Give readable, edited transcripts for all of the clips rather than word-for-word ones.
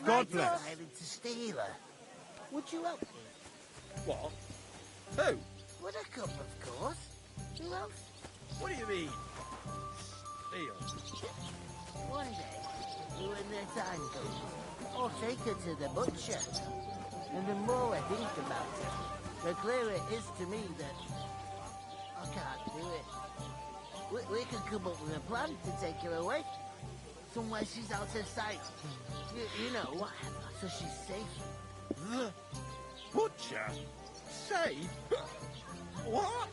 God bless. Hired to steal her. Would you help me? What? Who? Buttercup, of course. Who else? What do you mean? Steal? One day, you and their time comes, I'll take her to the butcher. And the more I think about it, the clearer it is to me that I can't do it. We could come up with a plan to take her away. Somewhere she's out of sight. You know, so she's safe. The butcher? Safe? What?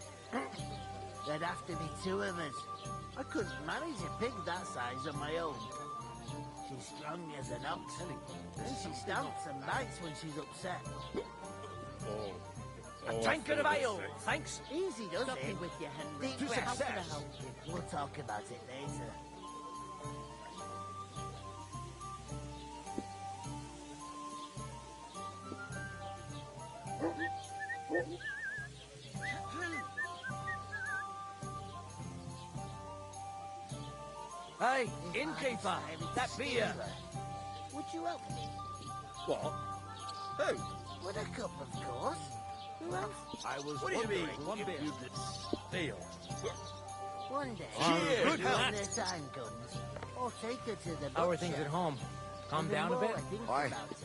There'd have to be two of us. I couldn't manage a pig that size on my own. She's strong as an ox. And she stamps and bites when she's upset. Oh. A tankard of ale, thanks. Easy does Something it. with you, Henry. Deep To breath. success. How can I help you? We'll talk about it later. Hey, innkeeper, that beer. Would you help me? What? Who? Buttercup, of course. Who else? I was What do you mean? one beer. You could steal? One day, Cheers. when Good their time comes, I'll take her to the butcher. How are things at home? Calm And the down a more bit? I think Aye. about it,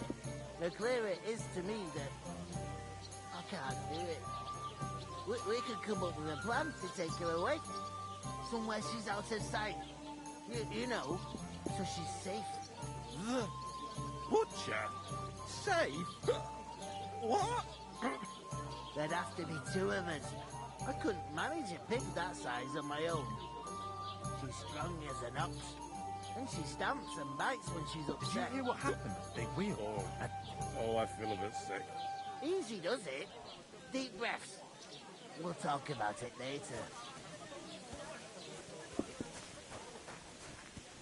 the clearer it is to me that I can't do it. We could come up with a plan to take her away. Somewhere she's out of sight. You know, so she's safe. The butcher? Safe? What? There'd have to be two of us. I couldn't manage a pig that size on my own. She's strong as an ox. And she stamps and bites when she's Did you upset. hear what happened at the big wheel? Oh, I feel a bit sick. Easy does it. Deep breaths. We'll talk about it later.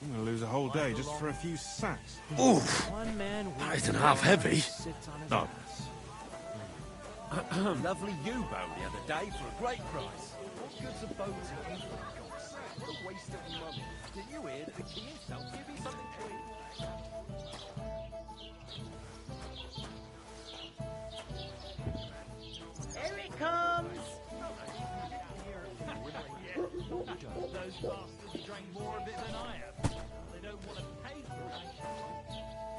I'm going to lose a whole day just for a few sacks. Oof. One man That isn't half heavy. sits on his No. ass. Lovely U-boat the other day for a great price. What good's a boat to you, for God's sake? What a waste of money. Did you hear that the king himself give you something to eat? Here it comes! Those bastards drank more of it than I have. They don't want to pay for it.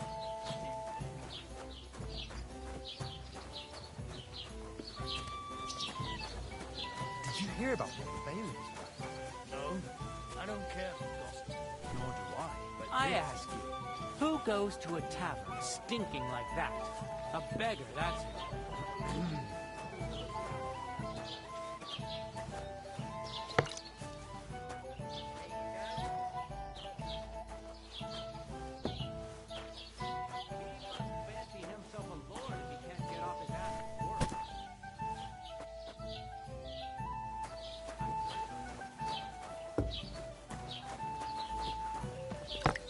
Did you hear about what the bailiff's done? No, I don't care for gossip. Nor do I. But I this- ask you, who goes to a tavern stinking like that? A beggar, that's it. Fancy himself a lord if he can't get off his ass at work.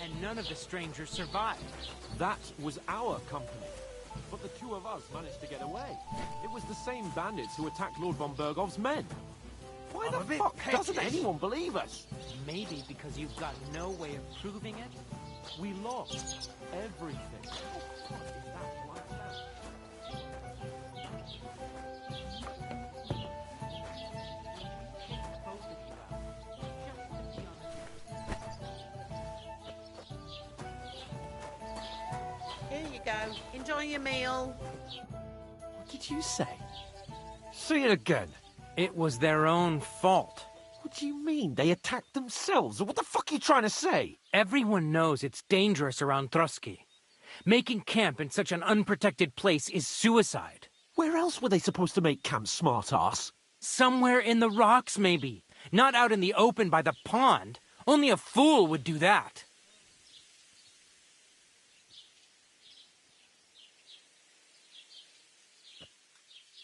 And none of the strangers survived. That was our company. But the two of us managed to get away. It was the same bandits who attacked Lord von Bergov's men. Why I'm the a bit fuck petty. doesn't anyone believe us? Maybe because you've got no way of proving it? We lost everything. How fucked is that like that? Both of you out. Just to be on the Here you go. Enjoy your meal. What did you say? See it again. It was their own fault. What do you mean? They attacked themselves? What the fuck are you trying to say? Everyone knows it's dangerous around Trotsky. Making camp in such an unprotected place is suicide. Where else were they supposed to make camp, smart-ass? Somewhere in the rocks, maybe. Not out in the open by the pond. Only a fool would do that.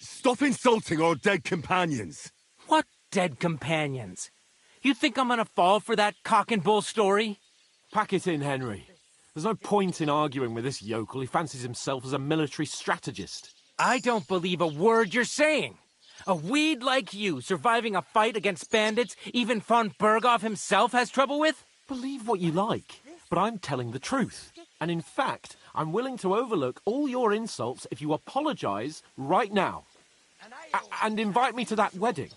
Stop insulting our dead companions. What dead companions? You think I'm gonna fall for that cock and bull story? Pack it in, Henry. There's no point in arguing with this yokel. He fancies himself as a military strategist. I don't believe a word you're saying. A weed like you surviving a fight against bandits even von Berghoff himself has trouble with? Believe what you like, but I'm telling the truth. And in fact, I'm willing to overlook all your insults if you apologize right now. And invite me to that wedding.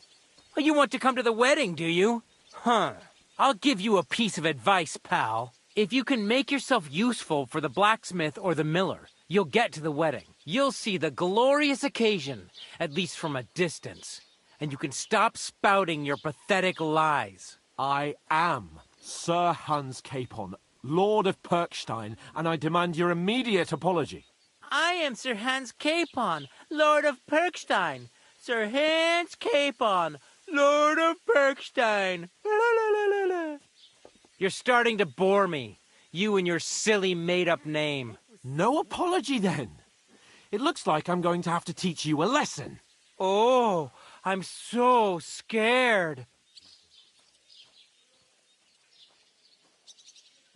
Oh, you want to come to the wedding, do you? Huh. I'll give you a piece of advice, pal. If you can make yourself useful for the blacksmith or the miller, you'll get to the wedding. You'll see the glorious occasion, at least from a distance. And you can stop spouting your pathetic lies. I am Sir Hans Capon, Lord of Perkstein, and I demand your immediate apology. I am Sir Hans Capon, Lord of Perkstein. Sir Hans Capon, Lord of Perkstein. You're starting to bore me. You and your silly made-up name. No apology, then. It looks like I'm going to have to teach you a lesson. Oh, I'm so scared.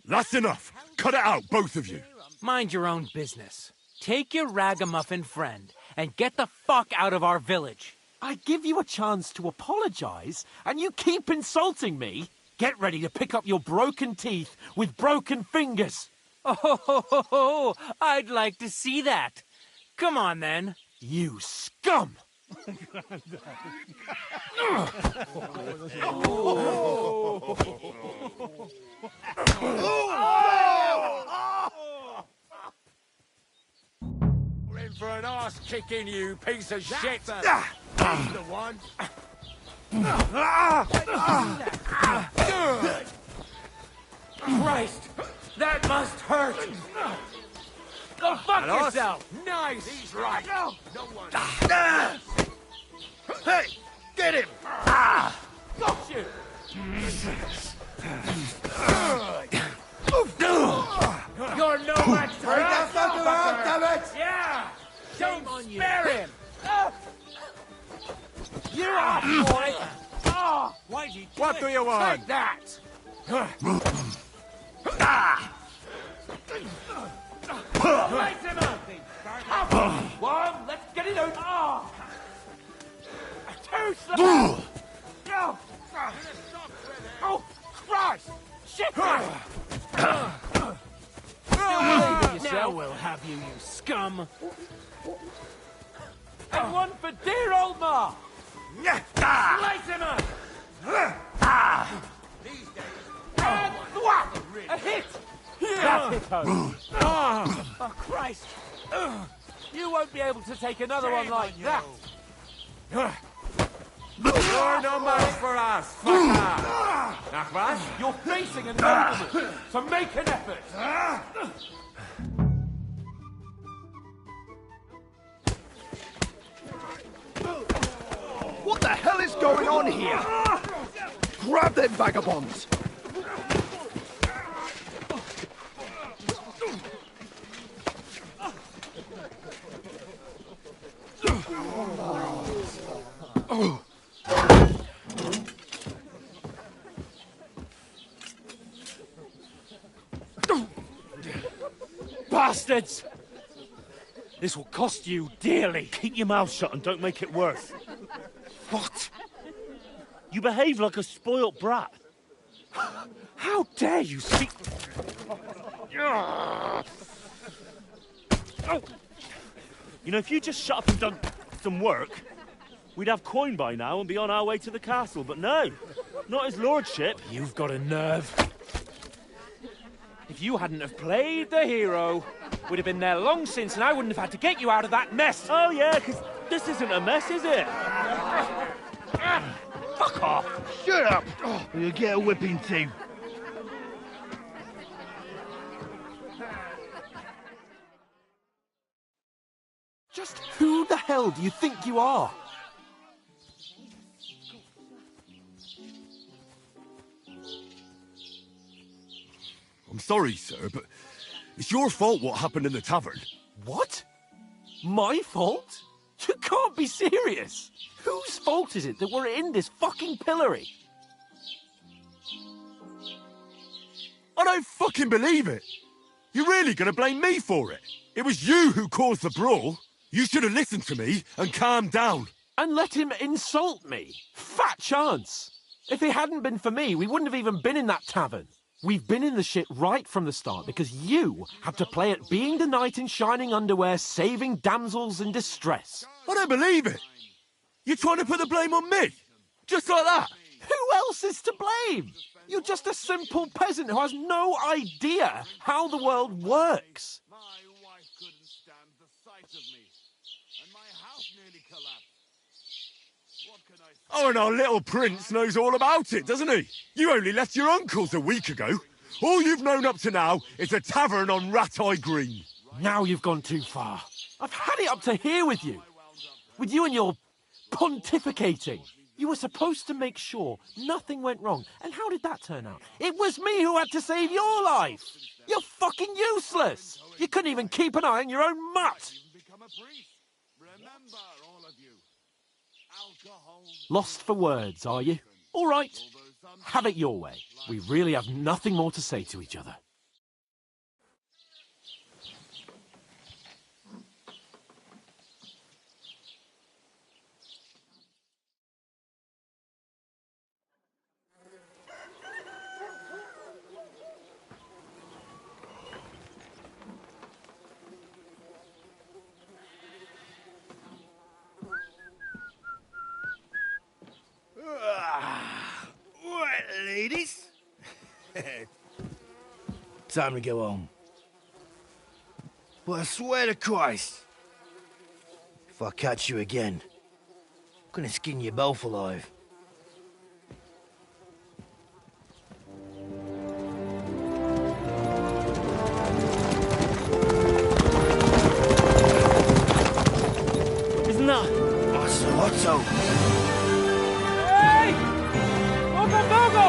That's enough. Cut it out, both of you. Mind your own business. Take your ragamuffin friend and get the fuck out of our village. I give you a chance to apologize, and you keep insulting me. Get ready to pick up your broken teeth with broken fingers. Oh, I'd like to see that. Come on, then. You scum! We're in for an arse kicking, you piece of shit. He's the one. Christ, that must hurt. Go fuck yourself. Nice. He's right. No one. Hey, get him! Got you. You're no match for us, fucker. Yeah. Don't spare him. You off, boy. Oh, why'd you do What it? do you want? Take that. Light him up. One, let's get it out. Oh. Too slow. No. Oh, Christ. Shit. Now we'll have you, you scum. And one for dear old Ma! Light him up. And thwack. A hit. That's it, home. Oh, Christ. You won't be able to take another one like that. You're no match for us, fucker. Nachwas? You're facing a nobleman, so make an effort. What the hell is going on here? Grab them vagabonds! Bastards! This will cost you dearly. Keep your mouth shut and don't make it worse. What? You behave like a spoilt brat. How dare you speak... You know, if you just shut up and done some work, we'd have coin by now and be on our way to the castle, but no, not his lordship. You've got a nerve. If you hadn't have played the hero, we'd have been there long since and I wouldn't have had to get you out of that mess. Oh yeah, because this isn't a mess, is it? Fuck off. Shut up! Or you'll get a whipping too. Just who the hell do you think you are? I'm sorry, sir, but it's your fault what happened in the tavern. What? My fault? You can't be serious. Whose fault is it that we're in this fucking pillory? I don't fucking believe it. You're really gonna blame me for it? It was you who caused the brawl. You should have listened to me and calmed down. And let him insult me? Fat chance. If it hadn't been for me, we wouldn't have even been in that tavern. We've been in the shit right from the start because you had to play at being the knight in shining underwear, saving damsels in distress. I don't believe it. You're trying to put the blame on me? Just like that? Who else is to blame? You're just a simple peasant who has no idea how the world works. My wife couldn't stand the sight of me, and my house nearly collapsed. What can I say? Oh, and our little prince knows all about it, doesn't he? You only left your uncle's a week ago. All you've known up to now is a tavern on Rat-Eye Green. Now you've gone too far. I've had it up to here with you. With you and your pontificating. You were supposed to make sure nothing went wrong. And how did that turn out? It was me who had to save your life. You're fucking useless. You couldn't even keep an eye on your own mutt. Become a priest. Remember, all of you. Alcohol. Lost for words, are you? All right. Have it your way. We really have nothing more to say to each other. Right, ladies. Time to go home. But I swear to Christ, if I catch you again, I'm gonna skin you both alive. Isn't that? Otto! Hey! Open Bogo!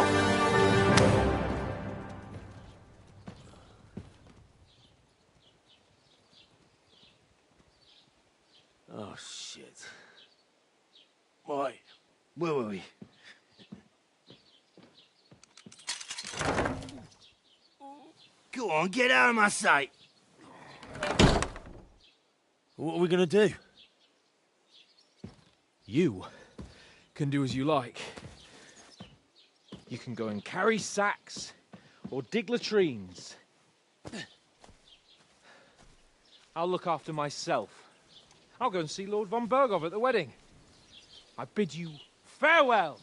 Oh, shit. Right, where were we? Go on, get out of my sight. What are we gonna do? You can do as you like. You can go and carry sacks or dig latrines. I'll look after myself. I'll go and see Lord von Berghoff at the wedding. I bid you farewell.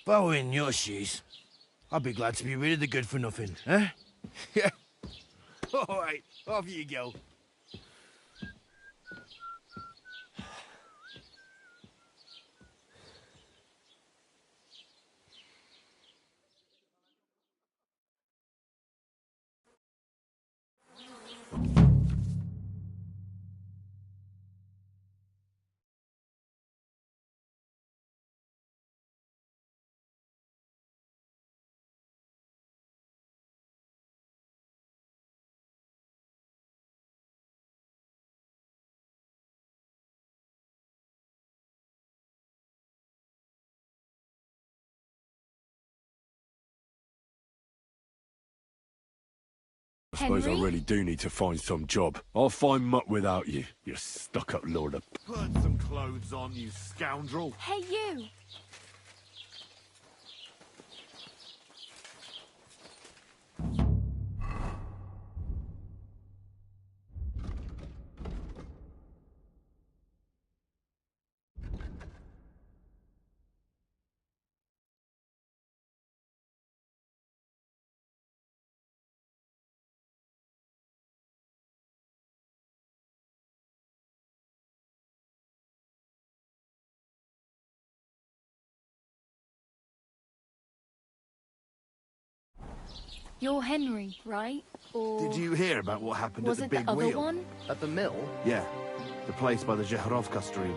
If I were in your shoes, I'd be glad to be rid of the good for nothing, eh? Yeah. All right, off you go. I suppose I Henry? really do need to find some job. I'll find mutt without you, you stuck-up lord of... Put some clothes on, you scoundrel. Hey, you! You're Henry, right? Or Did you hear about what happened was at it the big the other wheel? one? At the mill? Yeah, the place by the Zhehorovka stream.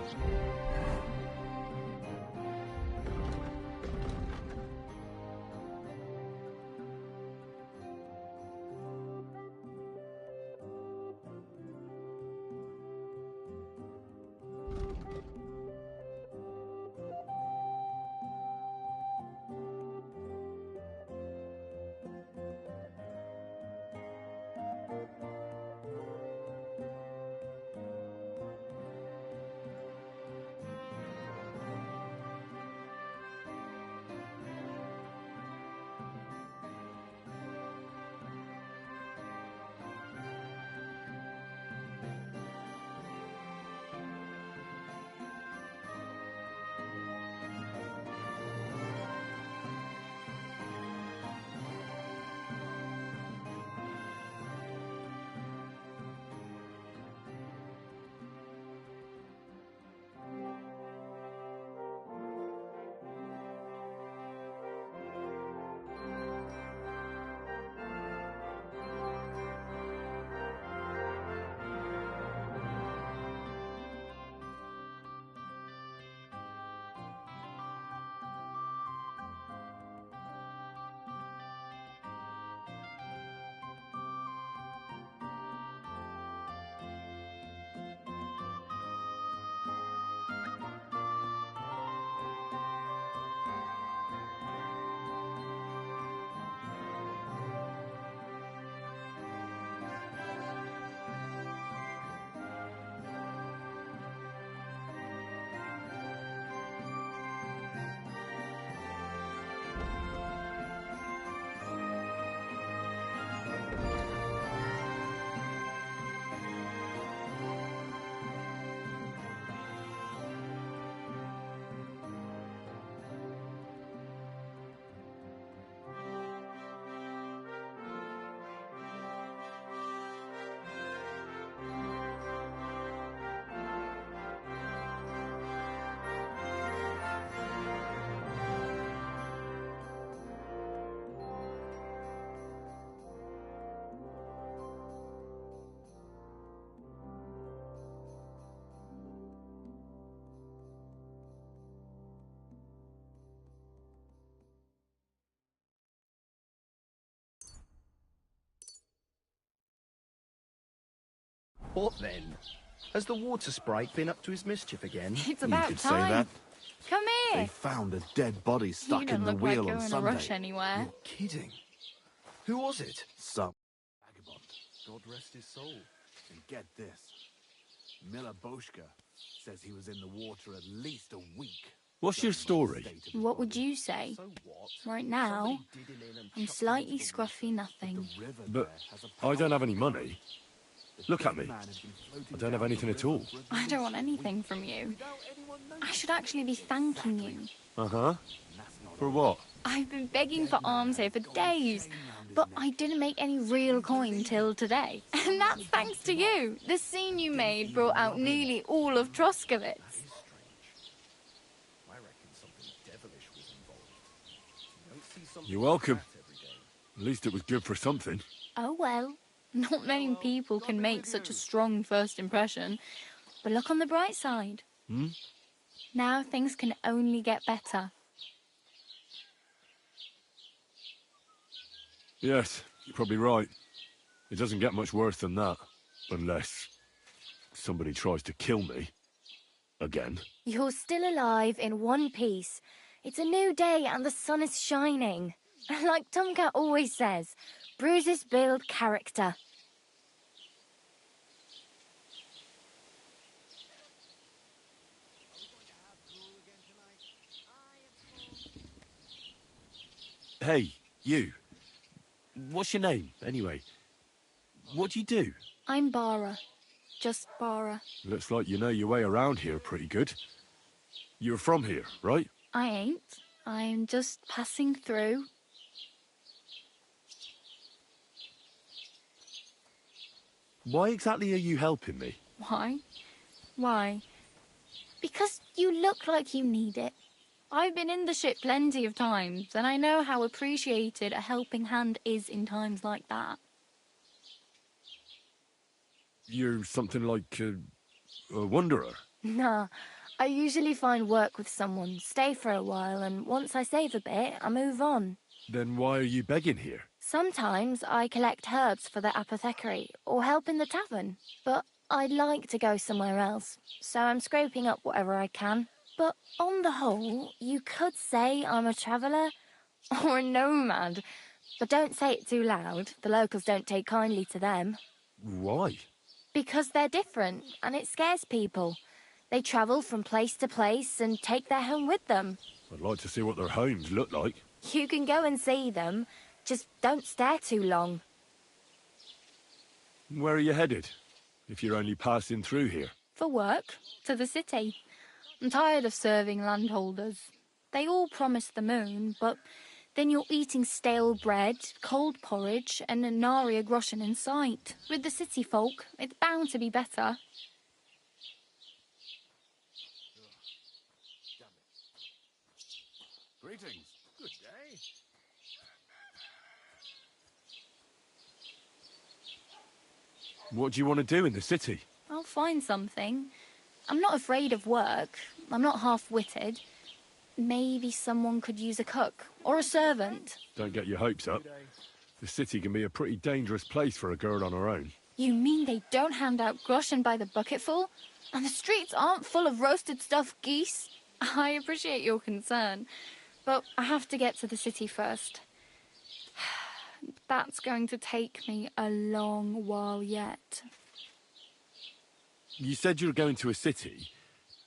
What then? Has the water sprite been up to his mischief again? It's about could say time. that. Come They here. found a dead body You stuck don't in the look like wheel you're on in a Sunday. rush anywhere. You're kidding. Who was it? Some vagabond. God rest his soul. And get this. Miller Boschka says he was in the water at least a week. What's your story? What would you say? So what? Right now, I'm slightly scruffy nothing. But I don't have any money. Look at me. I don't have anything at all. I don't want anything from you. I should actually be thanking you. Uh-huh. For what? I've been begging for alms here for days, but I didn't make any real coin till today. And that's thanks to you. The scene you made brought out nearly all of Troskowitz. I reckon something devilish was involved. You don't see something You're welcome. like that every day. At least it was good for something. Oh well, not many people can make such a strong first impression. But look on the bright side. Hmm? Now things can only get better. Yes, you're probably right. It doesn't get much worse than that. Unless somebody tries to kill me. Again. You're still alive in one piece. It's a new day and the sun is shining. Like Tomcat always says, bruises build character. Hey, you. What's your name, anyway? What do you do? I'm Bara. Just Bara. Looks like you know your way around here pretty good. You're from here, right? I ain't. I'm just passing through. Why exactly are you helping me? Why? Why? Because you look like you need it. I've been in the ship plenty of times, and I know how appreciated a helping hand is in times like that. You're something like a wanderer. Nah, I usually find work with someone, stay for a while, and once I save a bit, I move on. Then why are you begging here? Sometimes I collect herbs for the apothecary or help in the tavern, but I'd like to go somewhere else, so I'm scraping up whatever I can. But on the whole, you could say I'm a traveller or a nomad. But don't say it too loud. The locals don't take kindly to them. Why? Because they're different, and it scares people. They travel from place to place and take their home with them. I'd like to see what their homes look like. You can go and see them, just don't stare too long. Where are you headed? If you're only passing through here. For work, to the city. I'm tired of serving landholders. They all promise the moon, but then you're eating stale bread, cold porridge, and a nary a groschen in sight. With the city folk, it's bound to be better. Greetings. Good day. What do you want to do in the city? I'll find something. I'm not afraid of work. I'm not half-witted. Maybe someone could use a cook or a servant. Don't get your hopes up. The city can be a pretty dangerous place for a girl on her own. You mean they don't hand out groschen by the bucketful? And the streets aren't full of roasted stuffed geese? I appreciate your concern, but I have to get to the city first. That's going to take me a long while yet. You said you were going to a city.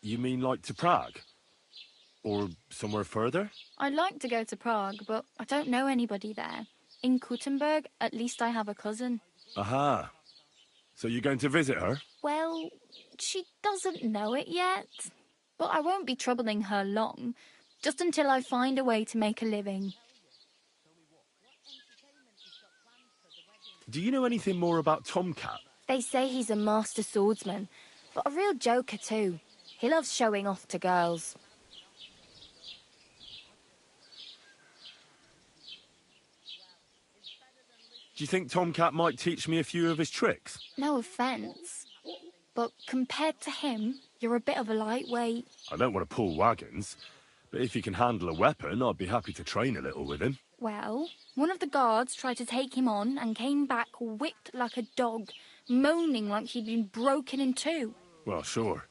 You mean like to Prague? Or somewhere further? I'd like to go to Prague, but I don't know anybody there. In Kuttenberg, at least I have a cousin. Aha. So you're going to visit her? Well, she doesn't know it yet. But I won't be troubling her long, just until I find a way to make a living. Do you know anything more about Tomcat? They say he's a master swordsman, but a real joker too. He loves showing off to girls. Do you think Tomcat might teach me a few of his tricks? No offence, but compared to him, you're a bit of a lightweight. I don't want to pull wagons, but if he can handle a weapon, I'd be happy to train a little with him. Well, one of the guards tried to take him on and came back whipped like a dog, moaning like he'd been broken in two. Well, sure.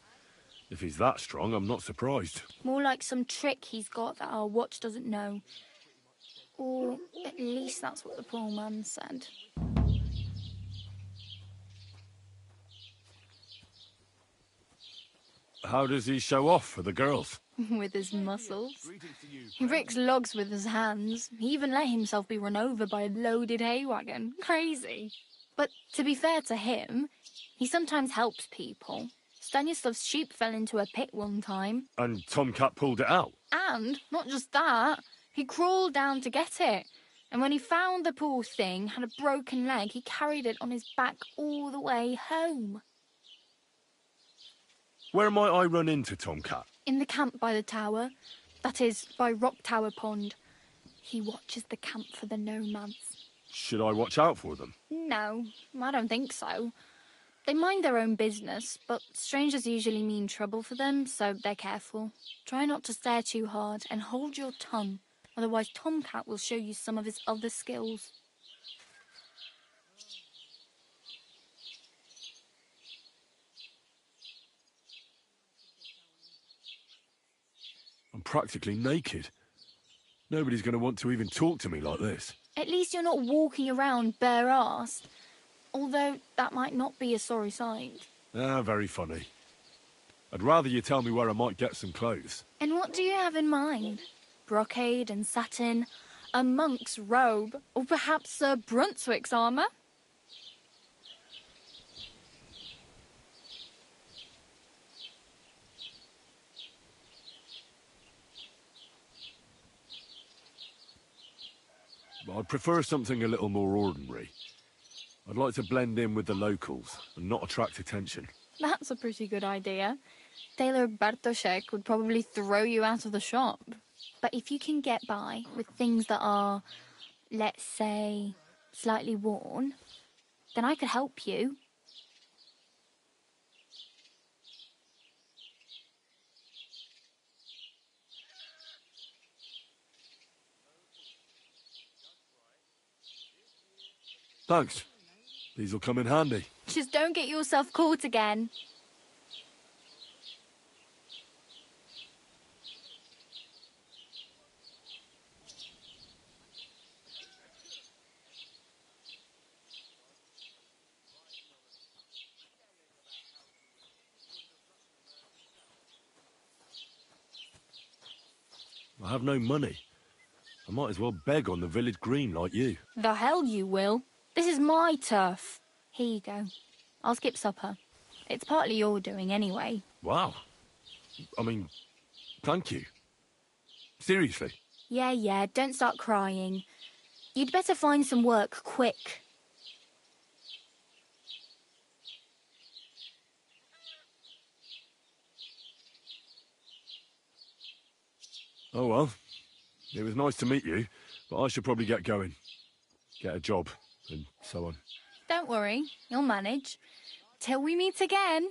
If he's that strong, I'm not surprised. More like some trick he's got that our watch doesn't know. Or at least that's what the poor man said. How does he show off for the girls? With his muscles. He ricks logs with his hands. He even let himself be run over by a loaded hay wagon. Crazy. But to be fair to him, he sometimes helps people. Stanislav's sheep fell into a pit one time. And Tomcat pulled it out? And, not just that, he crawled down to get it. And when he found the poor thing had a broken leg, he carried it on his back all the way home. Where might I run into Tomcat? In the camp by the tower. That is, by Rock Tower Pond. He watches the camp for the nomads. Should I watch out for them? No, I don't think so. They mind their own business, but strangers usually mean trouble for them, so they're careful. Try not to stare too hard and hold your tongue, otherwise Tomcat will show you some of his other skills. I'm practically naked. Nobody's going to want to even talk to me like this. At least you're not walking around bare-assed. Although that might not be a sorry sight. Ah, very funny. I'd rather you tell me where I might get some clothes. And what do you have in mind? Brocade and satin, a monk's robe, or perhaps Sir Brunswick's armour? I'd prefer something a little more ordinary. I'd like to blend in with the locals and not attract attention. That's a pretty good idea. Tailor Bartoszek would probably throw you out of the shop. But if you can get by with things that are, let's say, slightly worn, then I could help you. Thanks. These will come in handy. Just don't get yourself caught again. I have no money. I might as well beg on the village green like you. The hell you will. This is my turf. Here you go. I'll skip supper. It's partly your doing anyway. Wow. I mean, thank you. Seriously. Yeah, don't start crying. You'd better find some work quick. Oh well. It was nice to meet you, but I should probably get going. Get a job, and so on. Don't worry, you'll manage. Till we meet again.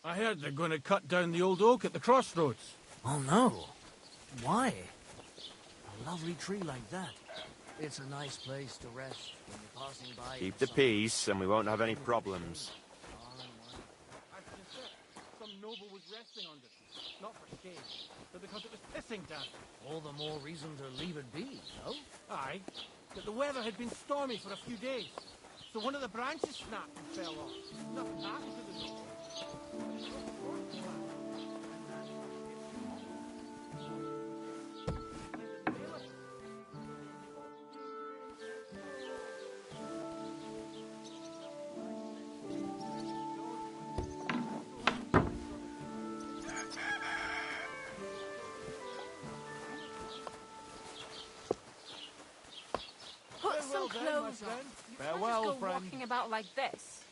I heard they're going to cut down the old oak at the crossroads. Oh, no. Why? A lovely tree like that. It's a nice place to rest when you're passing by. Keep the peace and we won't have any problems. Some noble was resting under. Not for shade, but because it was pissing down. All the more reason to leave it be, no? Aye, but the weather had been stormy for a few days, so one of the branches snapped and fell off. Nothing happened to the noble. Put some clothes on. You can't Farewell, just go friend. walking about like this.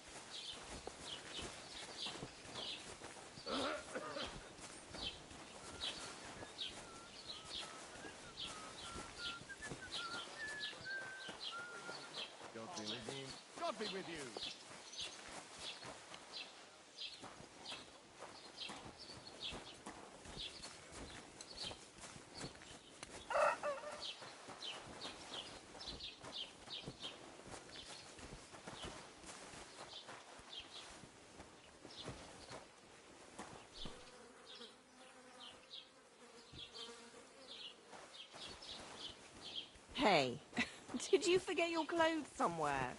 God be with you. God be with you. Hey, did you forget your clothes somewhere?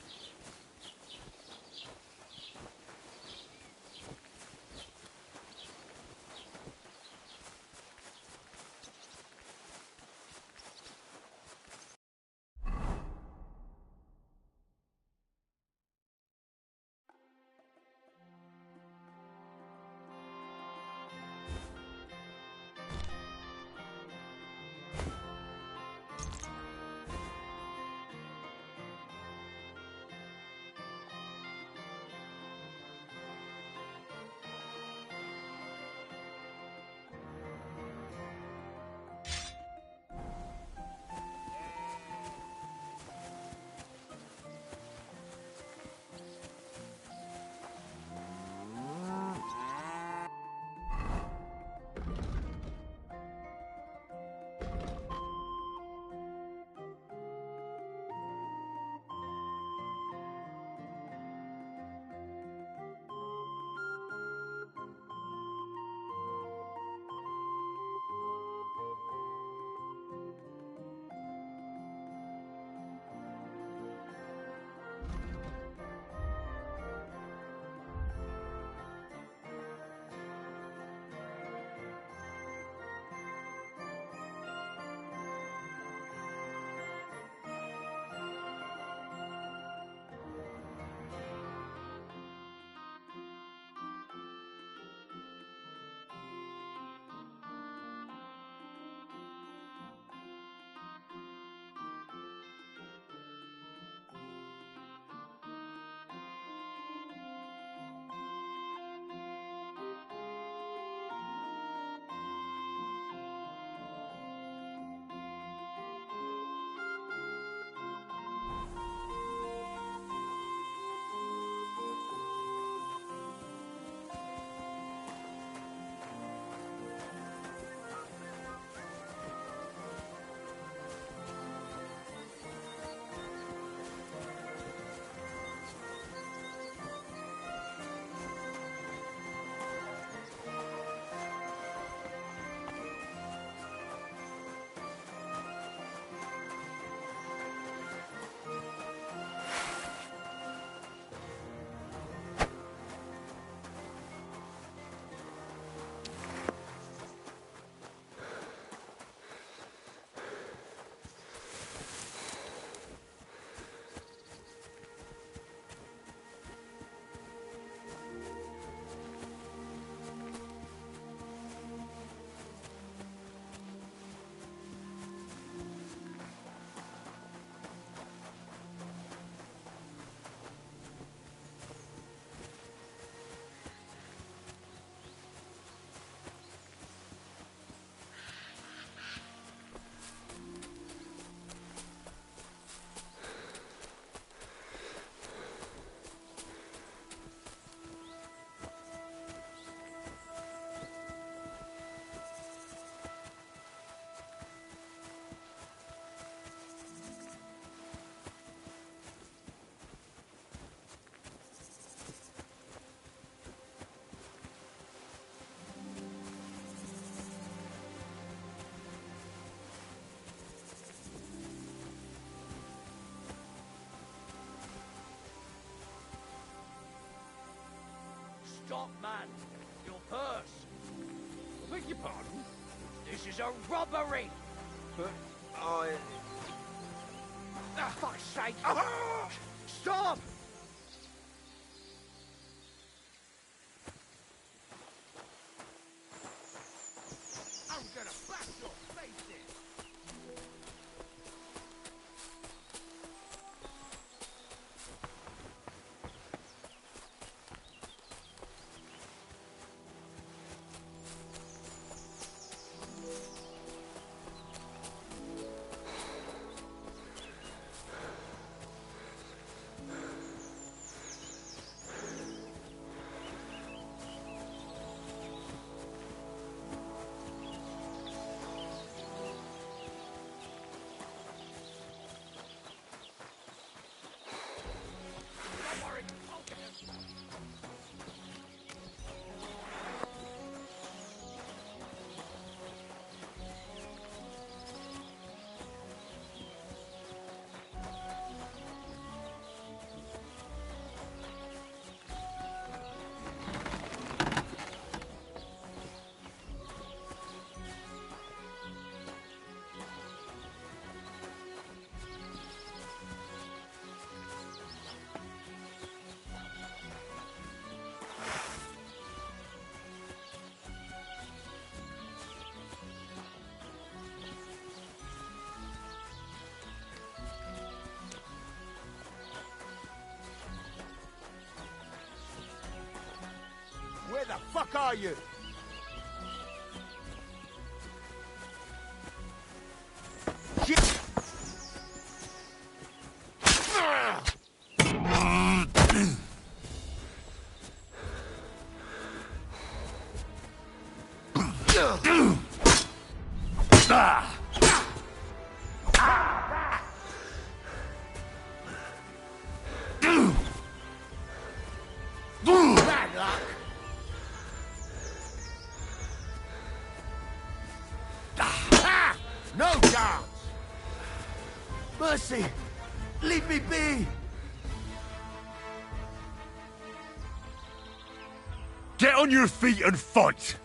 Stop, man. Your purse. I beg your pardon? This is a robbery. But I... Ah, fuck's sake. Stop! I'm gonna bash your face in. Where the fuck are you? Shit! Bad luck. No chance! Mercy! Leave me be! Get on your feet and fight!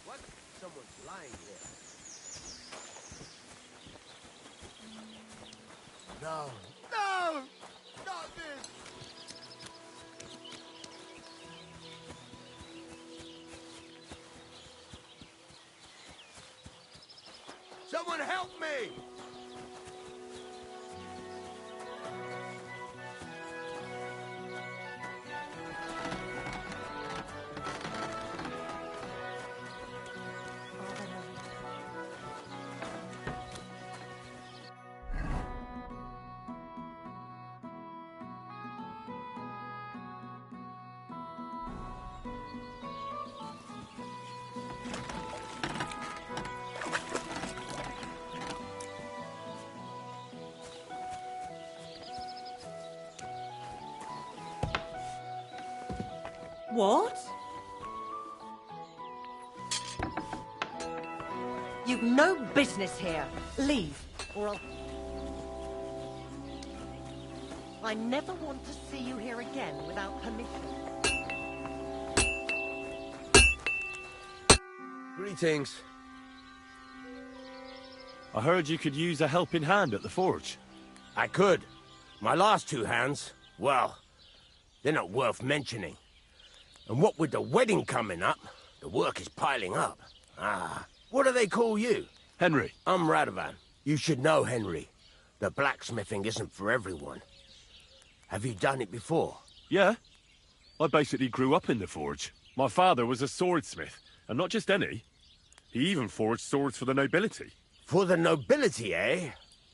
What? Someone's lying here. No! No! Not this! Someone help me! What? You've no business here. Leave, or I'll... I never want to see you here again without permission. Greetings. I heard you could use a helping hand at the forge. I could. My last two hands, well, they're not worth mentioning. And what with the wedding coming up, the work is piling up. Ah, what do they call you? Henry. I'm Radovan. You should know, Henry. The blacksmithing isn't for everyone. Have you done it before? Yeah. I basically grew up in the forge. My father was a swordsmith, and not just any. He even forged swords for the nobility. For the nobility, eh?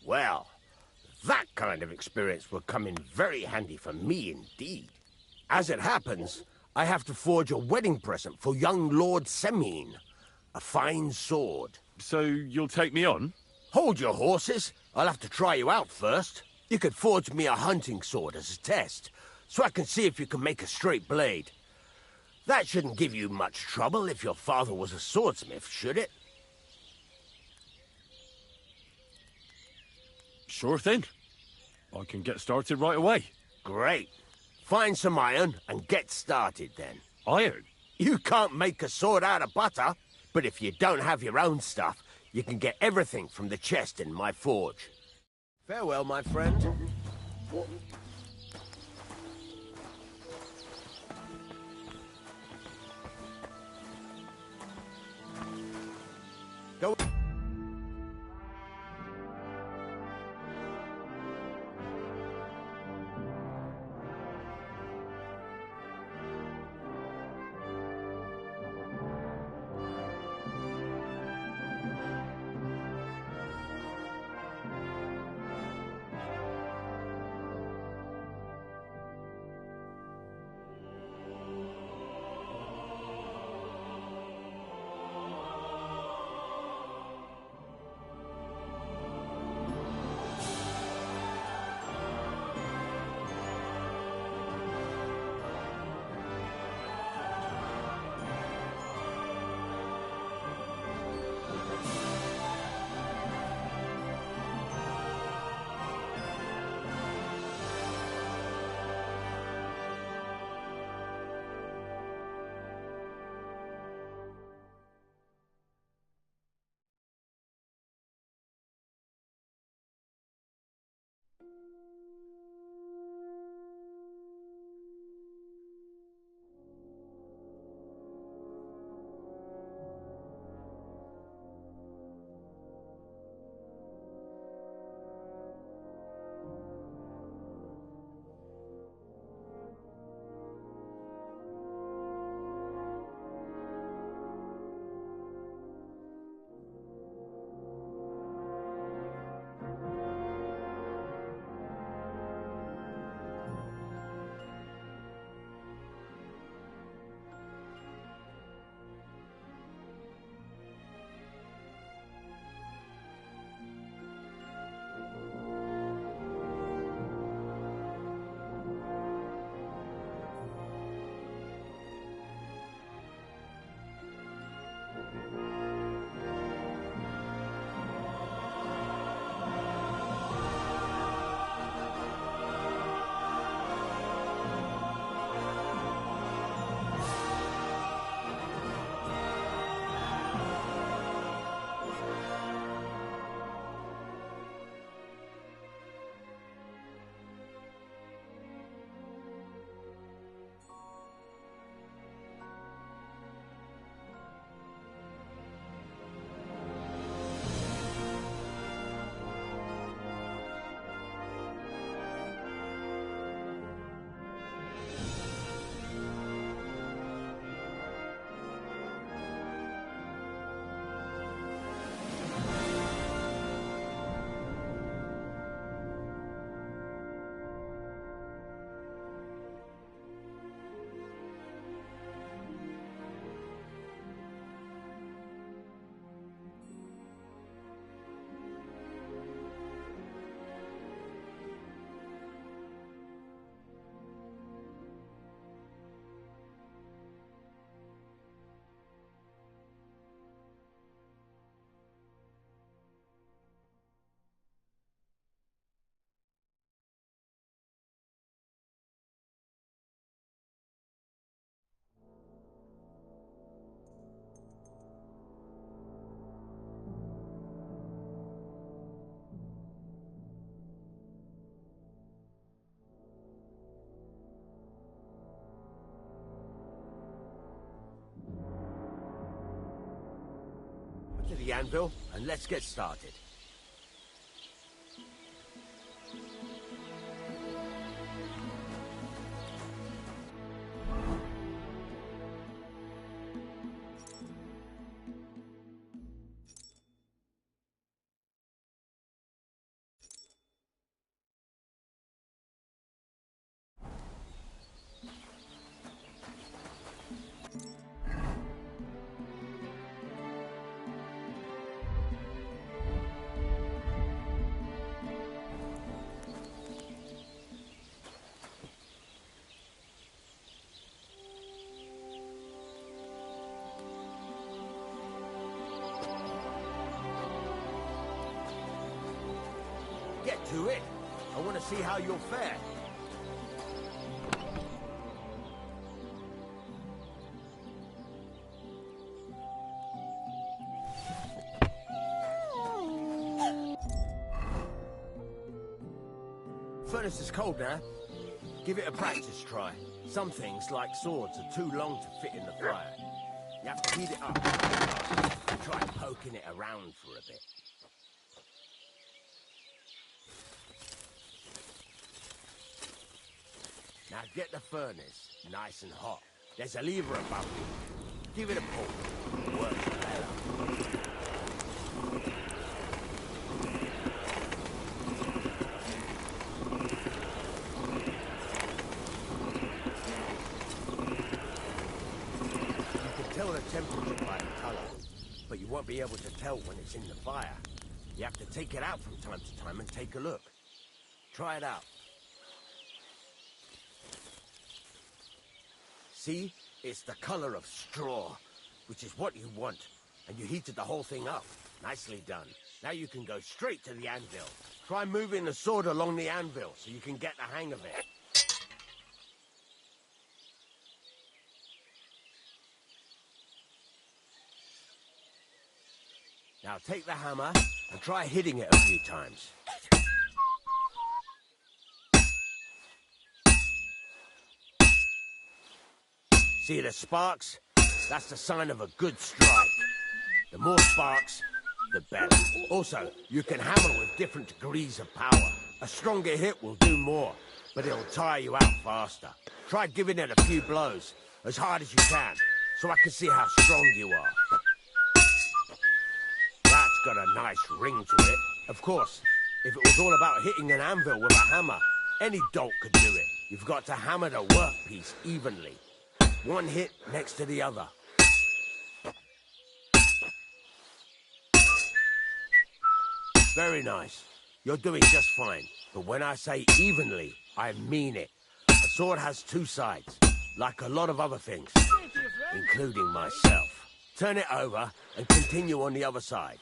Well, That kind of experience will come in very handy for me indeed. As it happens, I have to forge a wedding present for young Lord Semine. A fine sword. So you'll take me on? Hold your horses. I'll have to try you out first. You could forge me a hunting sword as a test, so I can see if you can make a straight blade. That shouldn't give you much trouble if your father was a swordsmith, should it? Sure thing. I can get started right away. Great. Find some iron and get started then. Iron? You can't make a sword out of butter, but if you don't have your own stuff, you can get everything from the chest in my forge. Farewell, my friend. Go. To the anvil, and let's get started. to it. I want to see how you'll fare. Furnace is cold now. Give it a practice try. Some things, like swords, are too long to fit in the fire. You have to heat it up. Try poking it around for a bit. Now get the furnace nice and hot. There's a lever above you. Give it a pull. Works better. Tell the temperature by the color, but you won't be able to tell when it's in the fire. You have to take it out from time to time and take a look. Try it out. See? It's the color of straw, which is what you want, and you heated the whole thing up. Nicely done. Now you can go straight to the anvil. Try moving the sword along the anvil so you can get the hang of it. Now take the hammer and try hitting it a few times. See the sparks? That's the sign of a good strike. The more sparks, the better. Also, you can hammer with different degrees of power. A stronger hit will do more, but it'll tire you out faster. Try giving it a few blows, as hard as you can, so I can see how strong you are. That's got a nice ring to it. Of course, if it was all about hitting an anvil with a hammer, any dolt could do it. You've got to hammer the workpiece evenly. One hit next to the other. Very nice. You're doing just fine. But when I say evenly, I mean it. A sword has two sides, like a lot of other things, including myself. Turn it over and continue on the other side.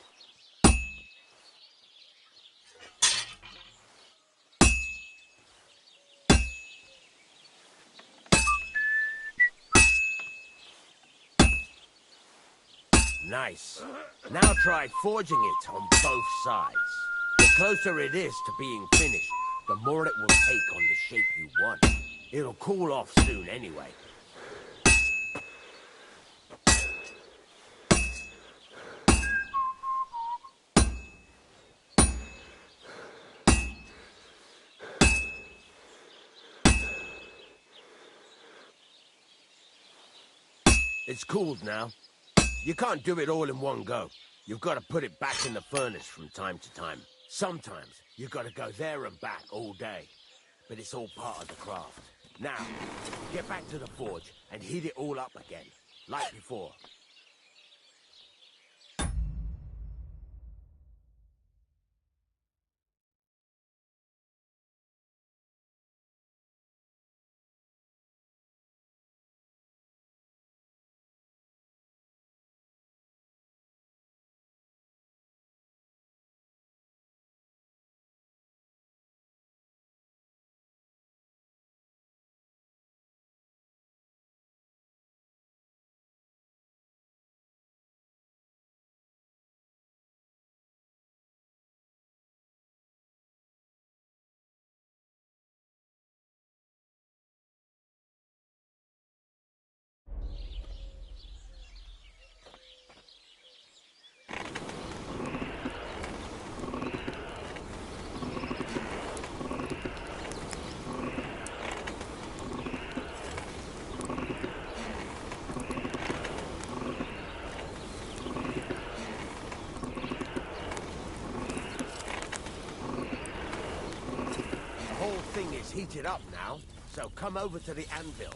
Nice. Now try forging it on both sides. The closer it is to being finished, the more it will take on the shape you want. It'll cool off soon anyway. It's cooled now. You can't do it all in one go. You've got to put it back in the furnace from time to time. Sometimes you've got to go there and back all day. But it's all part of the craft. Now, get back to the forge and heat it all up again, like before. Heated up now, so come over to the anvil.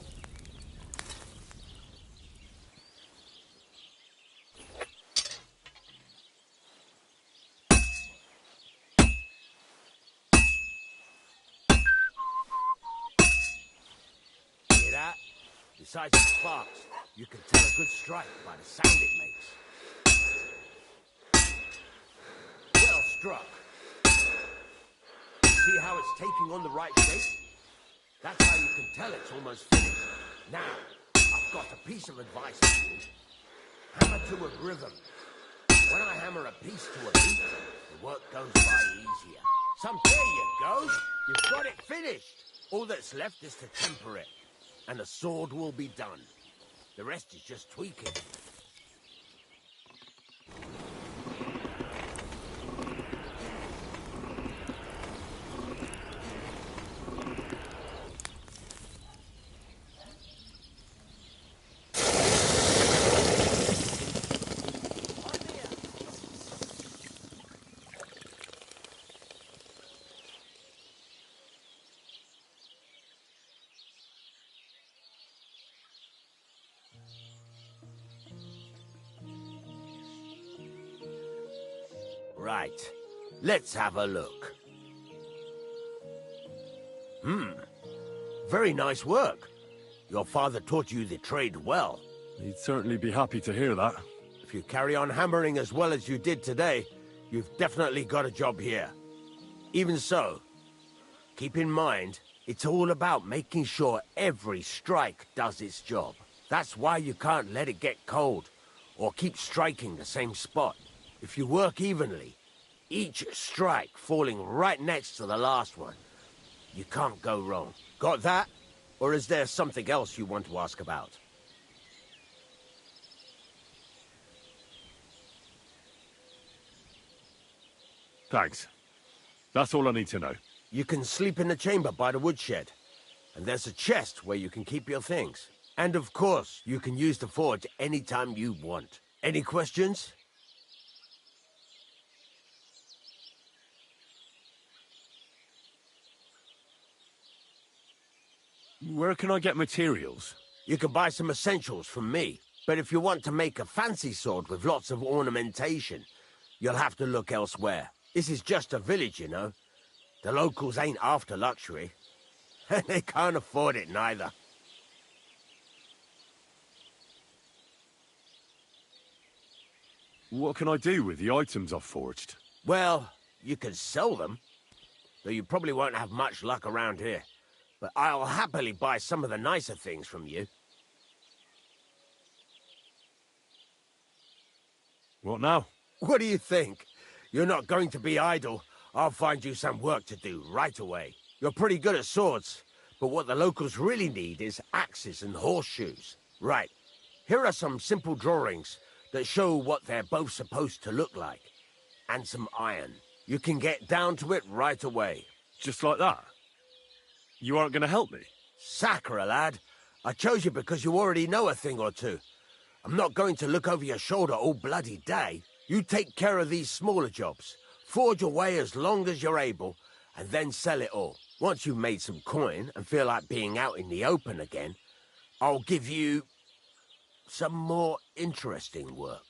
Hear that? Besides the sparks, you can tell a good strike by the sound it makes. Well struck. See how it's taking on the right shape? That's how you can tell it's almost finished. Now, I've got a piece of advice for you. Hammer to a rhythm. When I hammer a piece to a beat, the work goes by easier. There you go. You've got it finished. All that's left is to temper it, and the sword will be done. The rest is just tweaking. Right. Let's have a look. Very nice work. Your father taught you the trade well. He'd certainly be happy to hear that. If you carry on hammering as well as you did today, you've definitely got a job here. Even so, keep in mind, it's all about making sure every strike does its job. That's why you can't let it get cold, or keep striking the same spot. If you work evenly, each strike falling right next to the last one, you can't go wrong. Got that? Or is there something else you want to ask about? Thanks. That's all I need to know. You can sleep in the chamber by the woodshed. And there's a chest where you can keep your things. And of course, you can use the forge anytime you want. Any questions? Where can I get materials? You can buy some essentials from me. But if you want to make a fancy sword with lots of ornamentation, you'll have to look elsewhere. This is just a village, you know. The locals ain't after luxury. And they can't afford it neither. What can I do with the items I've forged? Well, you can sell them. Though you probably won't have much luck around here. But I'll happily buy some of the nicer things from you. What now? What do you think? You're not going to be idle. I'll find you some work to do right away. You're pretty good at swords, but what the locals really need is axes and horseshoes. Right, here are some simple drawings that show what they're both supposed to look like. And some iron. You can get down to it right away. Just like that? You aren't going to help me? Sacre, lad. I chose you because you already know a thing or two. I'm not going to look over your shoulder all bloody day. You take care of these smaller jobs. Forge away as long as you're able, and then sell it all. Once you've made some coin and feel like being out in the open again, I'll give you some more interesting work.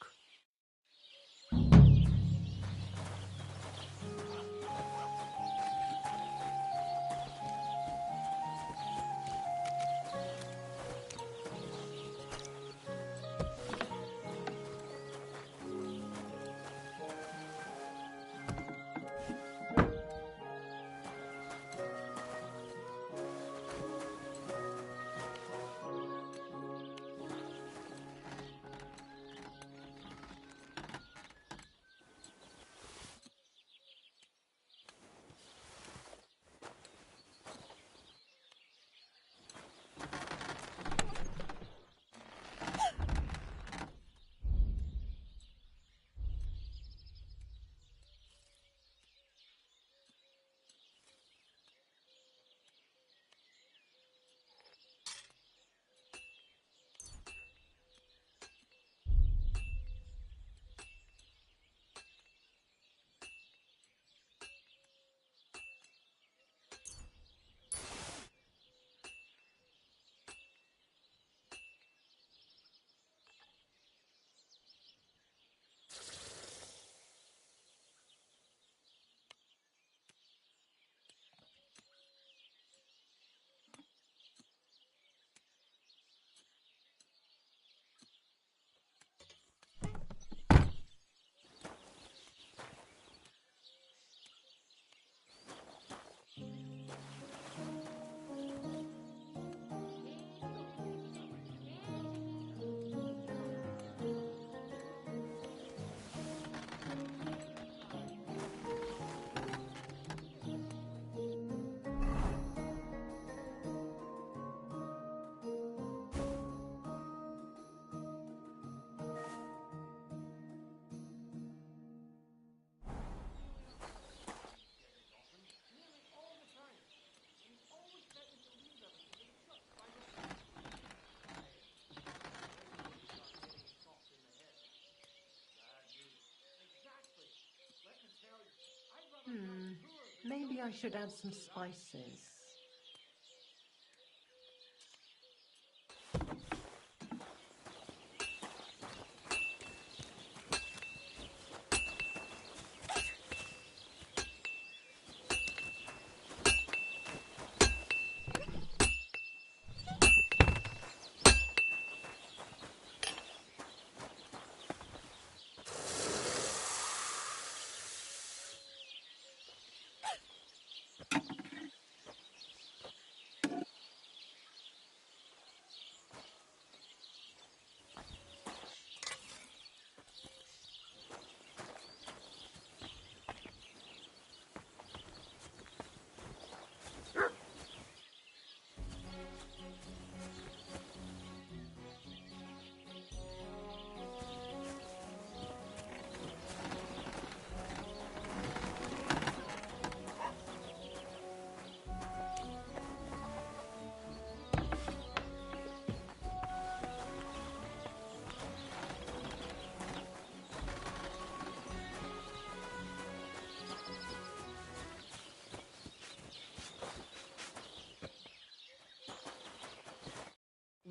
Maybe I should add some spices.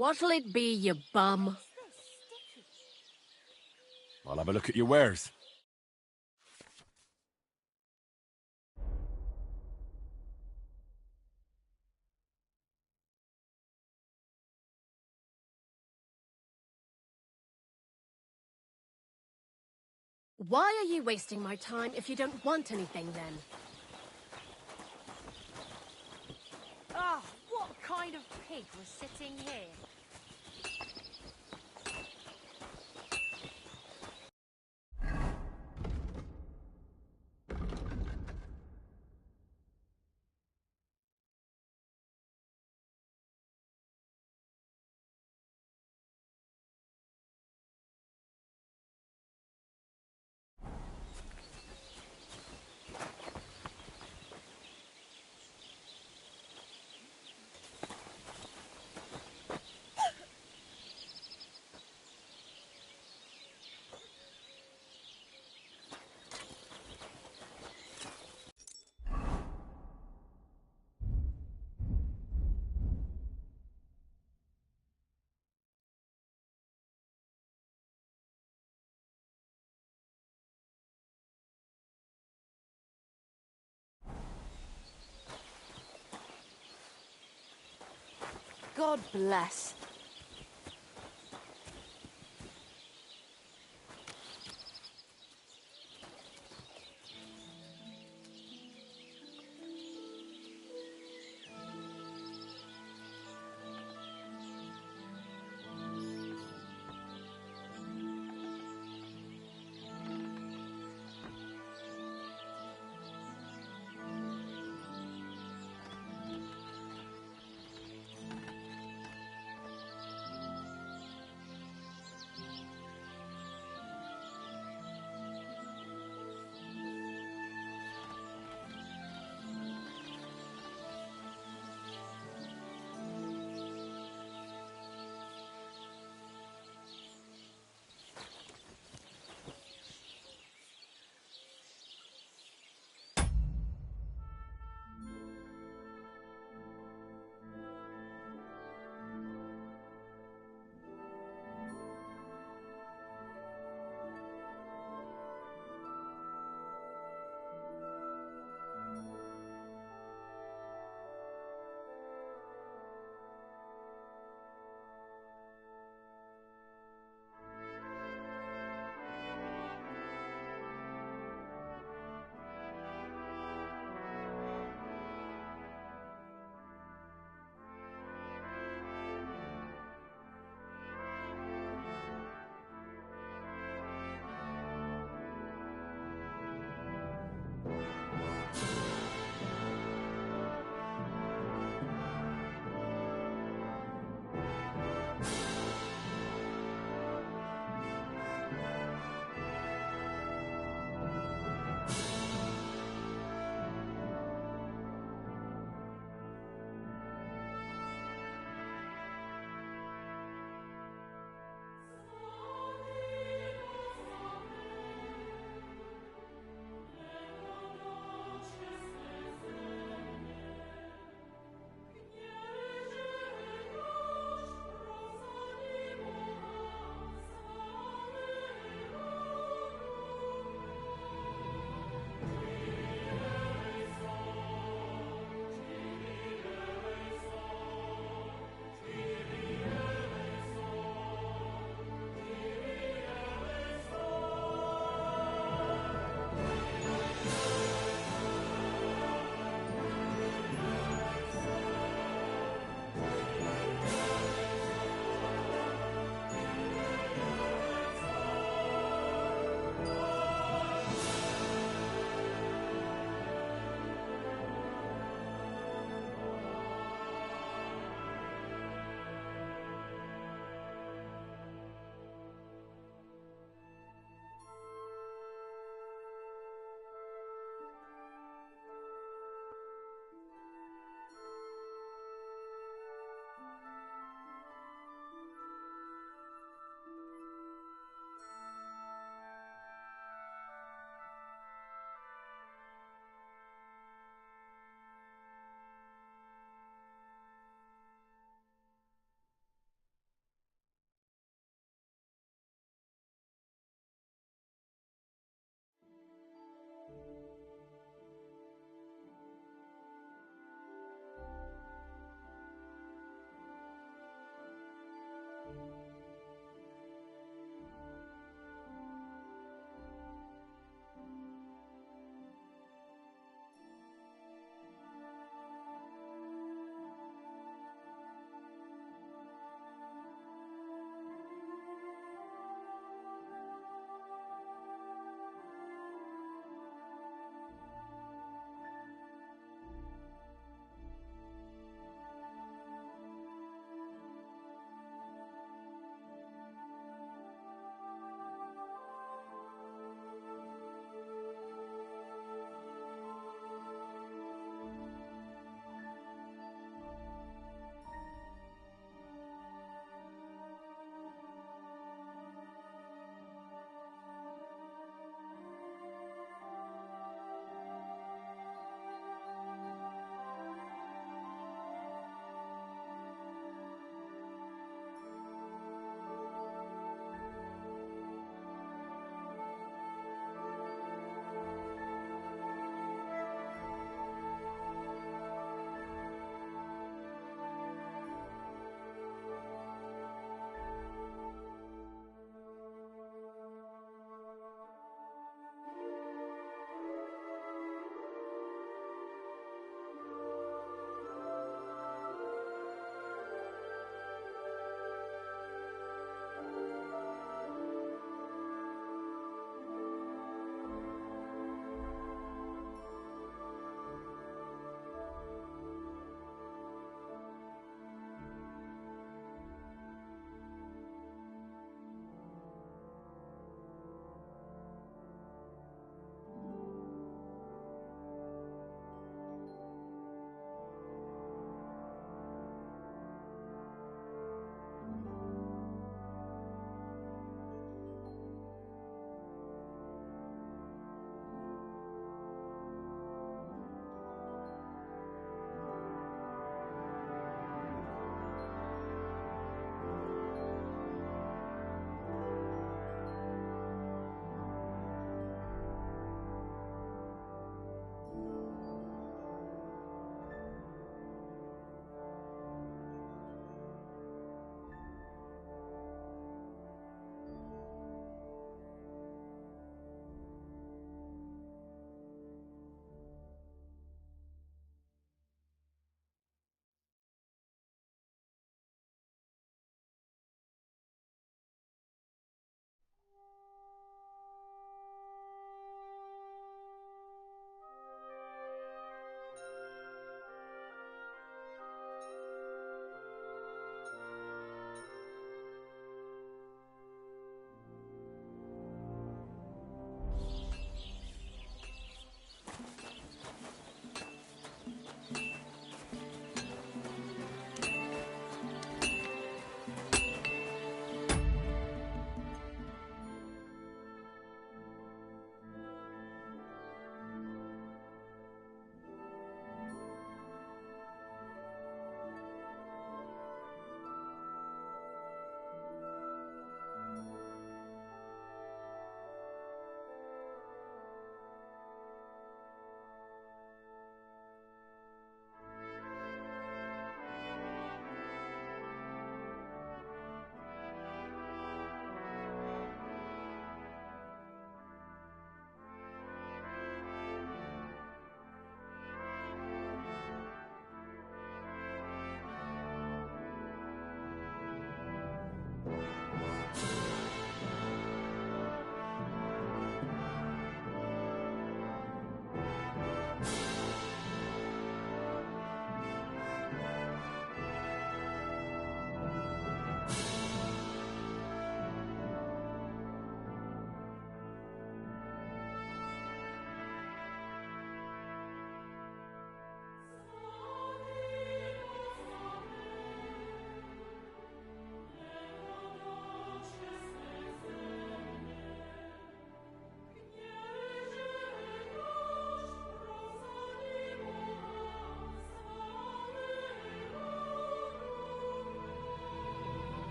What'll it be, you bum? I'll have a look at your wares. Why are you wasting my time if you don't want anything, then? Ah, what kind of pig was sitting here? God bless.